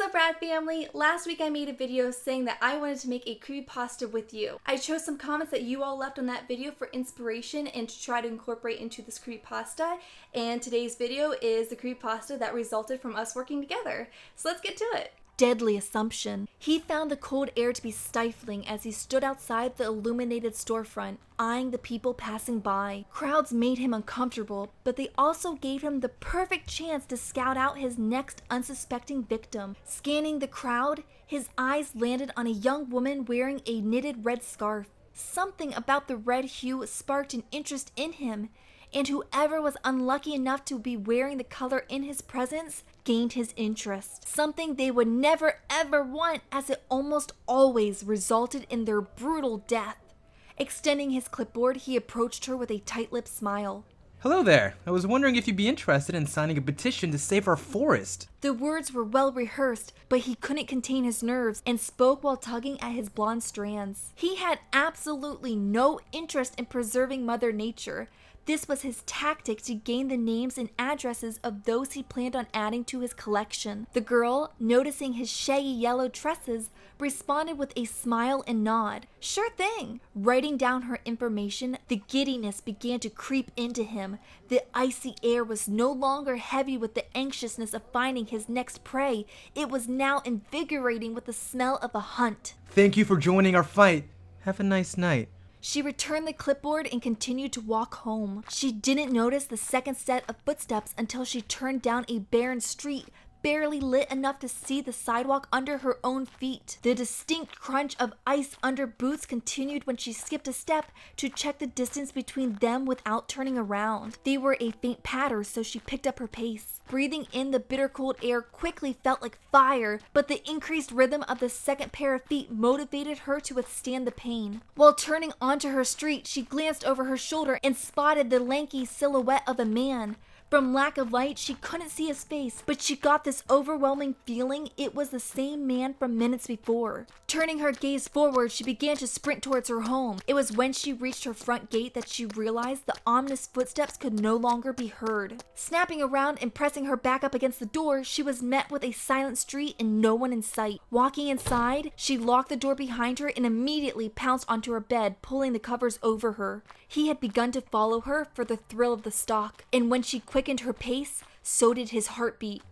What's up, Rad Family? Last week I made a video saying that I wanted to make a creepypasta with you. I chose some comments that you all left on that video for inspiration and to try to incorporate into this creepypasta, and today's video is the creepypasta that resulted from us working together. So let's get to it. Deadly assumption. He found the cold air to be stifling as he stood outside the illuminated storefront, eyeing the people passing by. Crowds made him uncomfortable, but they also gave him the perfect chance to scout out his next unsuspecting victim. Scanning the crowd, his eyes landed on a young woman wearing a knitted red scarf. Something about the red hue sparked an interest in him, and whoever was unlucky enough to be wearing the color in his presence gained his interest. Something they would never ever want, as it almost always resulted in their brutal death. Extending his clipboard, he approached her with a tight-lipped smile. Hello there. I was wondering if you'd be interested in signing a petition to save our forest. The words were well rehearsed, but he couldn't contain his nerves and spoke while tugging at his blonde strands. He had absolutely no interest in preserving Mother Nature. This was his tactic to gain the names and addresses of those he planned on adding to his collection. The girl, noticing his shaggy yellow tresses, responded with a smile and nod. Sure thing. Writing down her information, the giddiness began to creep into him. The icy air was no longer heavy with the anxiousness of finding his next prey. It was now invigorating with the smell of a hunt. Thank you for joining our fight. Have a nice night. She returned the clipboard and continued to walk home. She didn't notice the second set of footsteps until she turned down a barren street, barely lit enough to see the sidewalk under her own feet. The distinct crunch of ice under boots continued when she skipped a step to check the distance between them without turning around. They were a faint patter, so she picked up her pace. Breathing in the bitter cold air quickly felt like fire, but the increased rhythm of the second pair of feet motivated her to withstand the pain. While turning onto her street, she glanced over her shoulder and spotted the lanky silhouette of a man. From lack of light, she couldn't see his face, but she got this overwhelming feeling it was the same man from minutes before. Turning her gaze forward, she began to sprint towards her home. It was when she reached her front gate that she realized the ominous footsteps could no longer be heard. Snapping around and pressing her back up against the door, she was met with a silent street and no one in sight. Walking inside, she locked the door behind her and immediately pounced onto her bed, pulling the covers over her. He had begun to follow her for the thrill of the stalk, and when she quickened her pace, so did his heartbeat.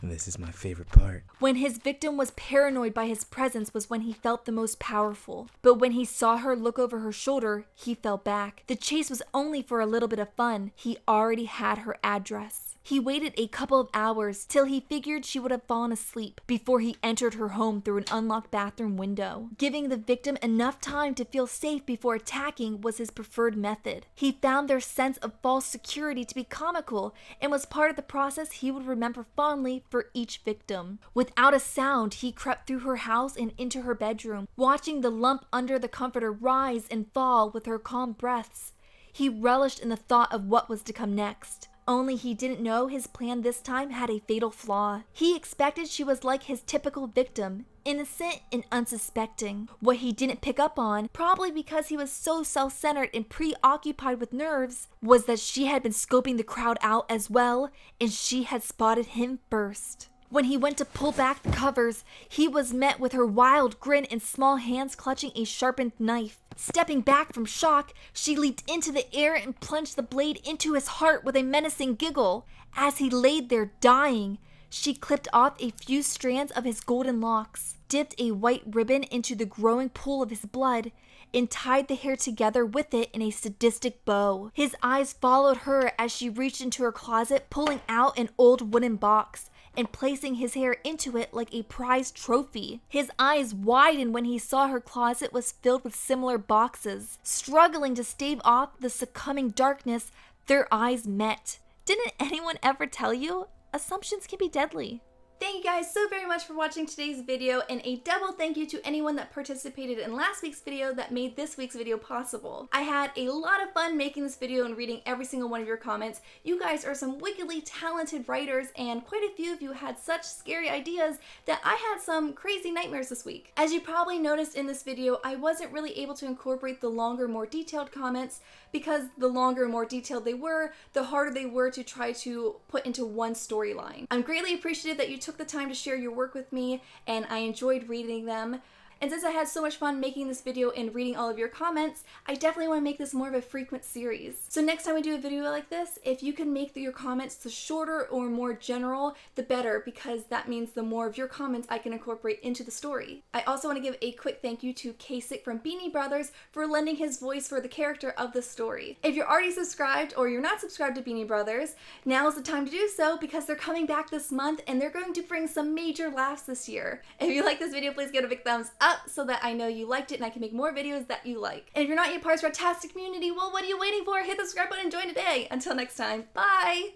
This is my favorite part. When his victim was paranoid by his presence was when he felt the most powerful. But when he saw her look over her shoulder, he fell back. The chase was only for a little bit of fun. He already had her address. He waited a couple of hours till he figured she would have fallen asleep before he entered her home through an unlocked bathroom window. Giving the victim enough time to feel safe before attacking was his preferred method. He found their sense of false security to be comical and was part of the process he would remember fondly for each victim. Without a sound, he crept through her house and into her bedroom, watching the lump under the comforter rise and fall with her calm breaths. He relished in the thought of what was to come next. Only he didn't know his plan this time had a fatal flaw. He expected she was like his typical victim, innocent and unsuspecting. What he didn't pick up on, probably because he was so self-centered and preoccupied with nerves, was that she had been scoping the crowd out as well, and she had spotted him first. When he went to pull back the covers, he was met with her wild grin and small hands clutching a sharpened knife. Stepping back from shock, she leaped into the air and plunged the blade into his heart with a menacing giggle. As he laid there dying, she clipped off a few strands of his golden locks, dipped a white ribbon into the growing pool of his blood, and tied the hair together with it in a sadistic bow. His eyes followed her as she reached into her closet, pulling out an old wooden box and placing his hair into it like a prized trophy. His eyes widened when he saw her closet was filled with similar boxes. Struggling to stave off the succumbing darkness, their eyes met. Didn't anyone ever tell you? Assumptions can be deadly. Thank you guys so very much for watching today's video, and a double thank you to anyone that participated in last week's video that made this week's video possible. I had a lot of fun making this video and reading every single one of your comments. You guys are some wickedly talented writers, and quite a few of you had such scary ideas that I had some crazy nightmares this week. As you probably noticed in this video, I wasn't really able to incorporate the longer, more detailed comments because the longer and more detailed they were, the harder they were to try to put into one storyline. I'm greatly appreciative that you took the the time to share your work with me, and I enjoyed reading them. And since I had so much fun making this video and reading all of your comments, I definitely want to make this more of a frequent series. So next time we do a video like this, if you can make your comments the shorter or more general, the better, because that means the more of your comments I can incorporate into the story. I also want to give a quick thank you to KSic from Beanie Brothers for lending his voice for the character of the story. If you're already subscribed or you're not subscribed to Beanie Brothers, now is the time to do so because they're coming back this month and they're going to bring some major laughs this year. If you like this video, please give it a big thumbs up so that I know you liked it and I can make more videos that you like. And if you're not yet part of this fantastic community, well, what are you waiting for? Hit the subscribe button and join today. Until next time, bye!